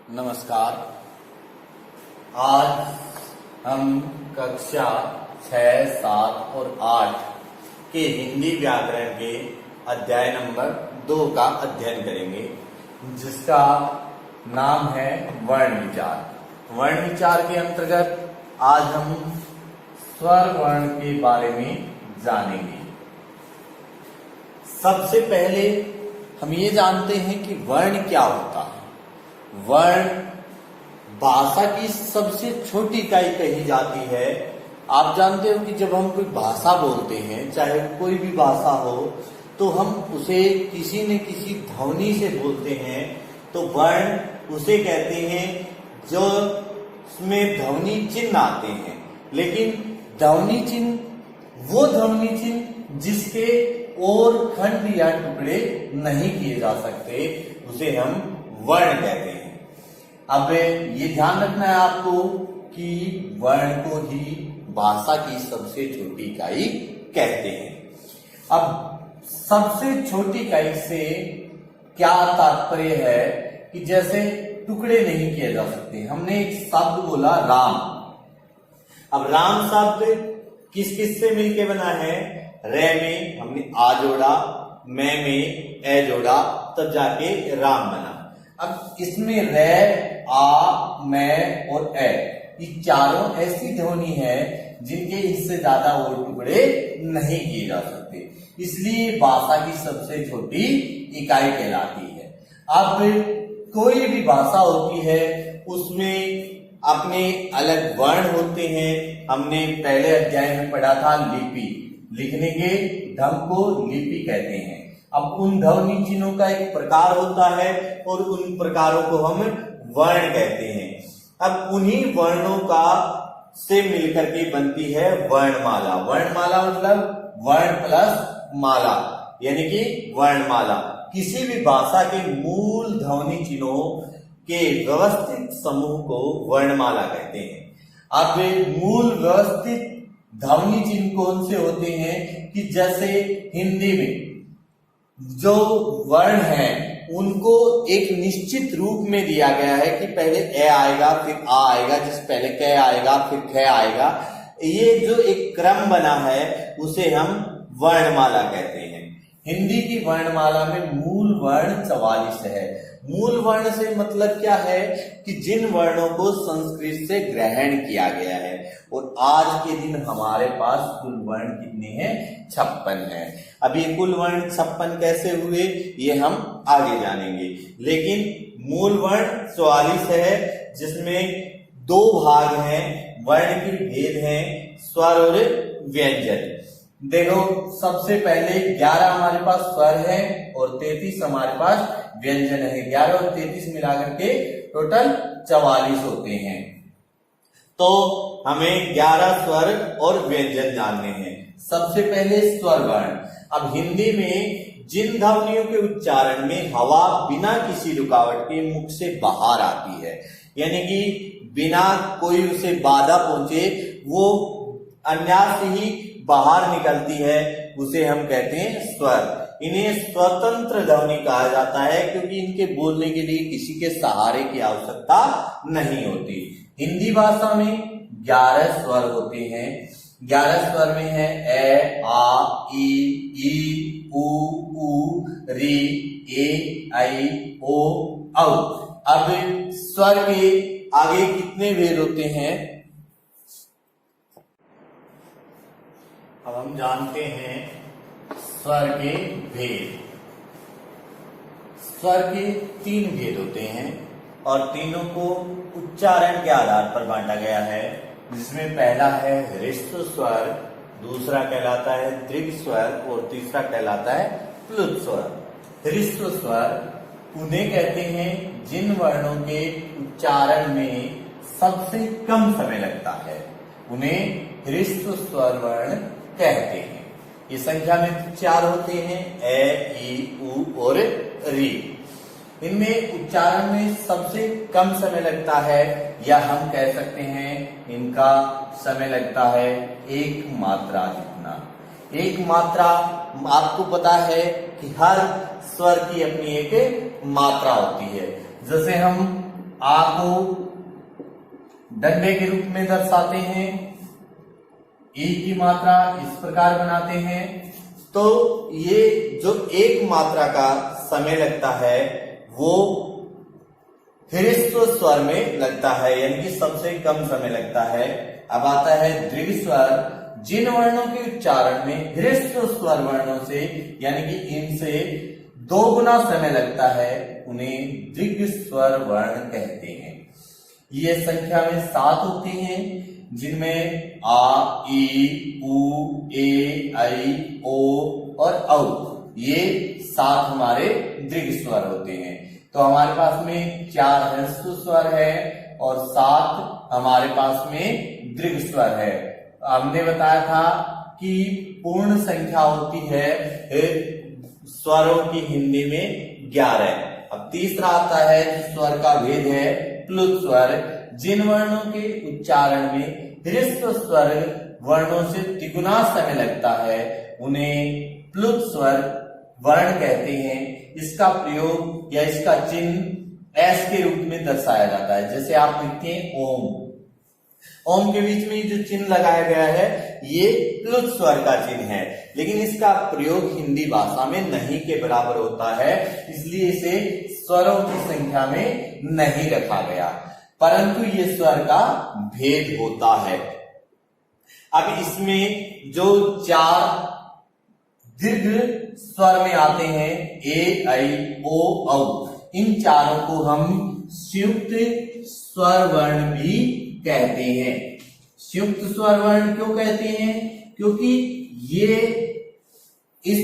नमस्कार। आज हम कक्षा 6, 7 और 8 के हिंदी व्याकरण के अध्याय नंबर 2 का अध्ययन करेंगे, जिसका नाम है वर्ण विचार। वर्ण विचार के अंतर्गत आज हम स्वर वर्ण के बारे में जानेंगे। सबसे पहले हम ये जानते हैं कि वर्ण क्या होता है। वर्ण भाषा की सबसे छोटी इकाई कही जाती है। आप जानते हो कि जब हम कोई भाषा बोलते हैं, चाहे कोई भी भाषा हो, तो हम उसे किसी न किसी ध्वनि से बोलते हैं। तो वर्ण उसे कहते हैं जो उसमें ध्वनि चिन्ह आते हैं। लेकिन ध्वनि चिन्ह वो ध्वनि चिन्ह जिसके और खंड या टुकड़े नहीं किए जा सकते, उसे हम वर्ण कहते हैं। अब ये ध्यान रखना है आपको कि वर्ण को ही भाषा की सबसे छोटी इकाई कहते हैं। अब सबसे छोटी इकाई से क्या तात्पर्य है कि जैसे टुकड़े नहीं किए जा सकते। हमने एक शब्द बोला राम। अब राम शब्द किस किस से मिलके बना है? रे में हमने आ जोड़ा, मैं में ए जोड़ा, तब जाके राम बना। अब इसमें रे, आ, मैं और ए, ये चारों ऐसी ध्वनि है जिनके इससे ज्यादा और टुकड़े नहीं किए जा सकते, इसलिए भाषा की सबसे छोटी इकाई कहलाती है। अब कोई भी भाषा होती है उसमें अपने अलग वर्ण होते हैं। हमने पहले अध्याय में पढ़ा था लिपि। लिखने के ढंग को लिपि कहते हैं। अब उन ध्वनि चिन्हों का एक प्रकार होता है और उन प्रकारों को हम वर्ण कहते हैं। अब उन्हीं वर्णों का से मिलकर के बनती है वर्णमाला। वर्णमाला मतलब वर्ण प्लस माला, यानी कि वर्णमाला। किसी भी भाषा के मूल ध्वनि चिन्हों के व्यवस्थित समूह को वर्णमाला कहते हैं। अब मूल व्यवस्थित ध्वनि चिन्ह कौन से होते हैं कि जैसे हिंदी में जो वर्ण है उनको एक निश्चित रूप में दिया गया है कि पहले ए आएगा, फिर आ आएगा, जिस पहले क आएगा, फिर ख आएगा। ये जो एक क्रम बना है उसे हम वर्णमाला कहते हैं। हिंदी की वर्णमाला में मूल वर्ण 44 है। मूल वर्ण से मतलब क्या है कि जिन वर्णों को संस्कृत से ग्रहण किया गया है। और आज के दिन हमारे पास कुल वर्ण कितने हैं? 56 है। अब ये कुल वर्ण 56 कैसे हुए ये हम आगे जानेंगे। लेकिन मूल वर्ण 44 है, जिसमें 2 भाग हैं। वर्ण के भेद हैं स्वर और व्यंजन। देखो, सबसे पहले 11 हमारे पास स्वर है और 33 हमारे पास व्यंजन है। 11 और 33 मिलाकर के टोटल 44 होते हैं। तो हमें 11 स्वर और व्यंजन जानने हैं। सबसे पहले स्वर वर्ण। अब हिंदी में जिन ध्वनियों के उच्चारण में हवा बिना किसी रुकावट के मुख से बाहर आती है, यानी कि बिना कोई उसे बाधा पहुंचे वो अन्यास ही बाहर निकलती है, उसे हम कहते हैं स्वर। इन्हें स्वतंत्र ध्वनि कहा जाता है क्योंकि इनके बोलने के लिए किसी के सहारे की आवश्यकता नहीं होती। हिंदी भाषा में 11 स्वर होते हैं। 11 स्वर में है ए, आ, ई, उ, री, ए, ऐ, ओ, औ। अब स्वर के आगे कितने भेद होते हैं? अब हम जानते हैं स्वर के भेद। स्वर के 3 भेद होते हैं और तीनों को उच्चारण के आधार पर बांटा गया है, जिसमें पहला है ह्रस्व स्वर, दूसरा कहलाता है दीर्घ स्वर और तीसरा कहलाता है प्लुत स्वर। ह्रस्व स्वर उन्हें कहते हैं जिन वर्णों के उच्चारण में सबसे कम समय लगता है, उन्हें ह्रस्व स्वर वर्ण कहते हैं। ये संख्या में 4 होते हैं, ए, ई, उ और री। इनमें उच्चारण में सबसे कम समय लगता है, या हम कह सकते हैं इनका समय लगता है 1 मात्रा जितना। 1 मात्रा, आपको पता है कि हर स्वर की अपनी एक मात्रा होती है। जैसे हम आ को डंडे के रूप में दर्शाते हैं, ई की मात्रा इस प्रकार बनाते हैं। तो ये जो एक मात्रा का समय लगता है वो ह्रस्व स्वर में लगता है, यानी कि सबसे कम समय लगता है। अब आता है दीर्घ स्वर। जिन वर्णों के उच्चारण में ह्रस्व स्वर वर्णों से यानी कि इनसे 2 गुना समय लगता है उन्हें दीर्घ स्वर वर्ण कहते हैं। ये संख्या में 7 होते हैं, जिनमें आ, ई, उ, ए, ऐ, ओ और औ, ये 7 हमारे दीर्घ स्वर होते हैं। तो हमारे पास में 4 ह्रस्व स्वर है और 7 हमारे पास में दीर्घ स्वर है। हमने बताया था कि पूर्ण संख्या होती है स्वरों की हिंदी में 11। अब तीसरा आता है स्वर का भेद है प्लुत स्वर। जिन वर्णों के उच्चारण में ह्रस्व स्वर वर्णों से तिगुना समय लगता है उन्हें प्लुत स्वर वर्ण कहते हैं। इसका प्रयोग या इसका चिन्ह एस के रूप में दर्शाया जाता है। जैसे आप लिखते हैं ओम, ओम के बीच में जो चिन्ह लगाया गया है ये प्लुत स्वर का चिन्ह है, लेकिन इसका प्रयोग हिंदी भाषा में नहीं के बराबर होता है, इसलिए इसे स्वरों की संख्या में नहीं रखा गया, परंतु ये स्वर का भेद होता है। अब इसमें जो 4 दीर्घ स्वर में आते हैं ए, ऐ, ओ, औ, इन चारों को हम संयुक्त स्वर वर्ण भी कहते हैं। संयुक्त स्वर वर्ण क्यों कहते हैं? क्योंकि ये इस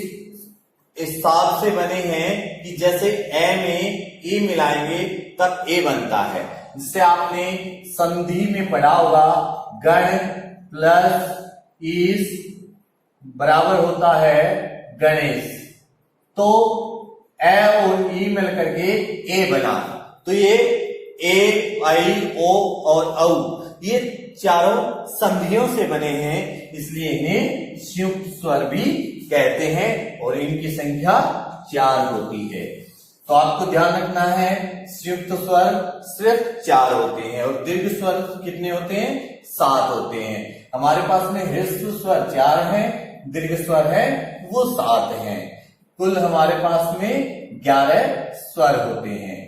हिसाब से बने हैं कि जैसे ए में ई मिलाएंगे तब ए बनता है, जिससे आपने संधि में पढ़ा होगा गण प्लस ईस बराबर होता है गणेश। तो ए और ई मिल करके ए बना। तो ये ए, ऐ, ओ और औ ये चारों संधियों से बने हैं, इसलिए इन्हें संयुक्त स्वर भी कहते हैं और इनकी संख्या 4 होती है। तो आपको ध्यान रखना है संयुक्त स्वर सिर्फ 4 होते हैं और दीर्घ स्वर कितने होते हैं? 7 होते हैं। हमारे पास में ह्रस्व स्वर 4 है, दीर्घ स्वर है वो 7 हैं। कुल हमारे पास में 11 स्वर होते हैं।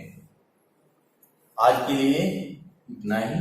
आज के लिए इतना ही।